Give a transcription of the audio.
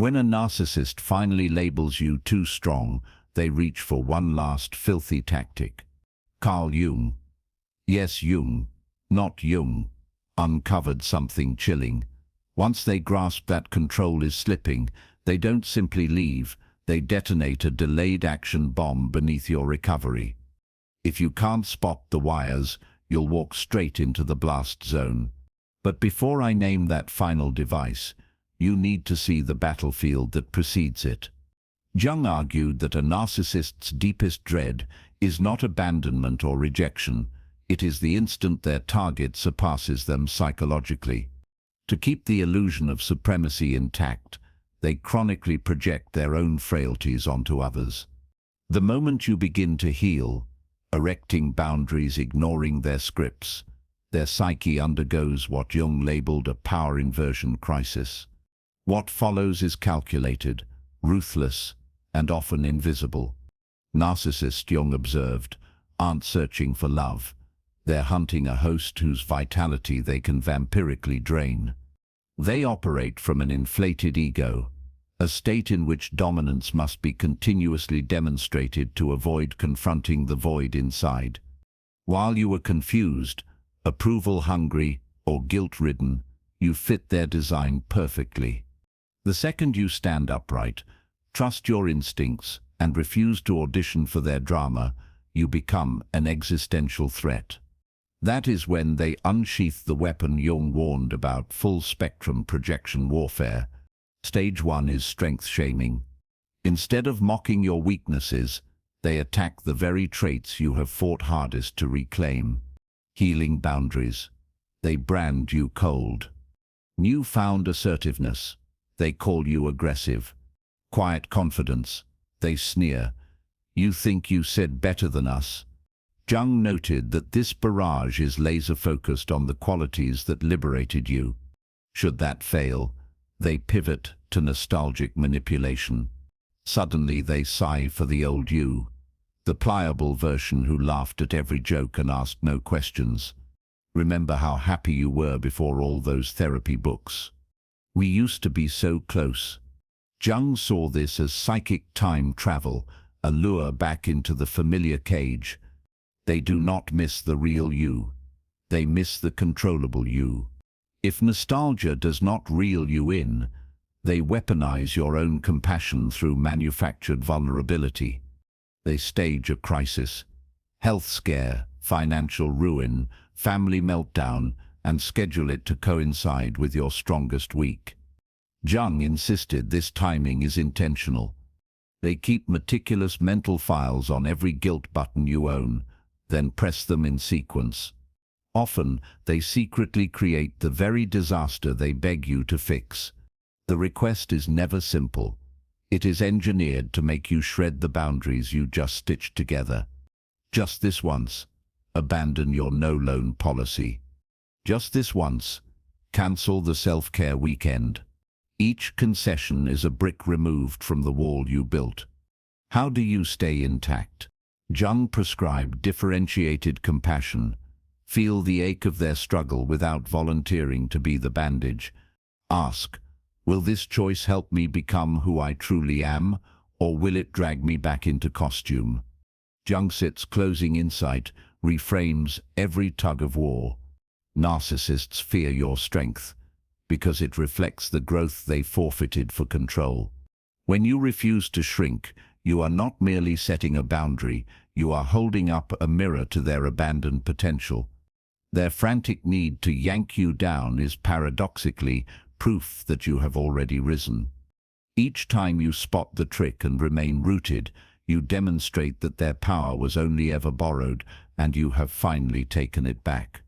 When a narcissist finally labels you too strong, they reach for one last filthy tactic. Carl Jung, yes Jung, not Jung, uncovered something chilling. Once they grasp that control is slipping, they don't simply leave, they detonate a delayed action bomb beneath your recovery. If you can't spot the wires, you'll walk straight into the blast zone. But before I name that final device, you need to see the battlefield that precedes it. Jung argued that a narcissist's deepest dread is not abandonment or rejection, it is the instant their target surpasses them psychologically. To keep the illusion of supremacy intact, they chronically project their own frailties onto others. The moment you begin to heal, erecting boundaries, ignoring their scripts, their psyche undergoes what Jung labeled a power inversion crisis. What follows is calculated, ruthless, and often invisible. Narcissists, Jung observed, aren't searching for love. They're hunting a host whose vitality they can vampirically drain. They operate from an inflated ego, a state in which dominance must be continuously demonstrated to avoid confronting the void inside. While you are confused, approval-hungry, or guilt-ridden, you fit their design perfectly. The second you stand upright, trust your instincts, and refuse to audition for their drama, you become an existential threat. That is when they unsheath the weapon Jung warned about: full-spectrum projection warfare. Stage 1 is strength shaming. Instead of mocking your weaknesses, they attack the very traits you have fought hardest to reclaim. Healing boundaries. They brand you cold. Newfound assertiveness. They call you aggressive. Quiet confidence. They sneer. You think you said better than us. Jung noted that this barrage is laser-focused on the qualities that liberated you. Should that fail, they pivot to nostalgic manipulation. Suddenly they sigh for the old you, the pliable version who laughed at every joke and asked no questions. Remember how happy you were before all those therapy books. We used to be so close. Jung saw this as psychic time travel, a lure back into the familiar cage. They do not miss the real you. They miss the controllable you. If nostalgia does not reel you in, they weaponize your own compassion through manufactured vulnerability. They stage a crisis, health scare, financial ruin, family meltdown, and schedule it to coincide with your strongest week. Jung insisted this timing is intentional. They keep meticulous mental files on every guilt button you own, then press them in sequence. Often, they secretly create the very disaster they beg you to fix. The request is never simple. It is engineered to make you shred the boundaries you just stitched together. Just this once, abandon your no-loan policy. Just this once, cancel the self-care weekend. Each concession is a brick removed from the wall you built. How do you stay intact? Jung prescribed differentiated compassion. Feel the ache of their struggle without volunteering to be the bandage. Ask, will this choice help me become who I truly am, or will it drag me back into costume? Jung's closing insight reframes every tug of war. Narcissists fear your strength, because it reflects the growth they forfeited for control. When you refuse to shrink, you are not merely setting a boundary, you are holding up a mirror to their abandoned potential. Their frantic need to yank you down is paradoxically proof that you have already risen. Each time you spot the trick and remain rooted, you demonstrate that their power was only ever borrowed, and you have finally taken it back.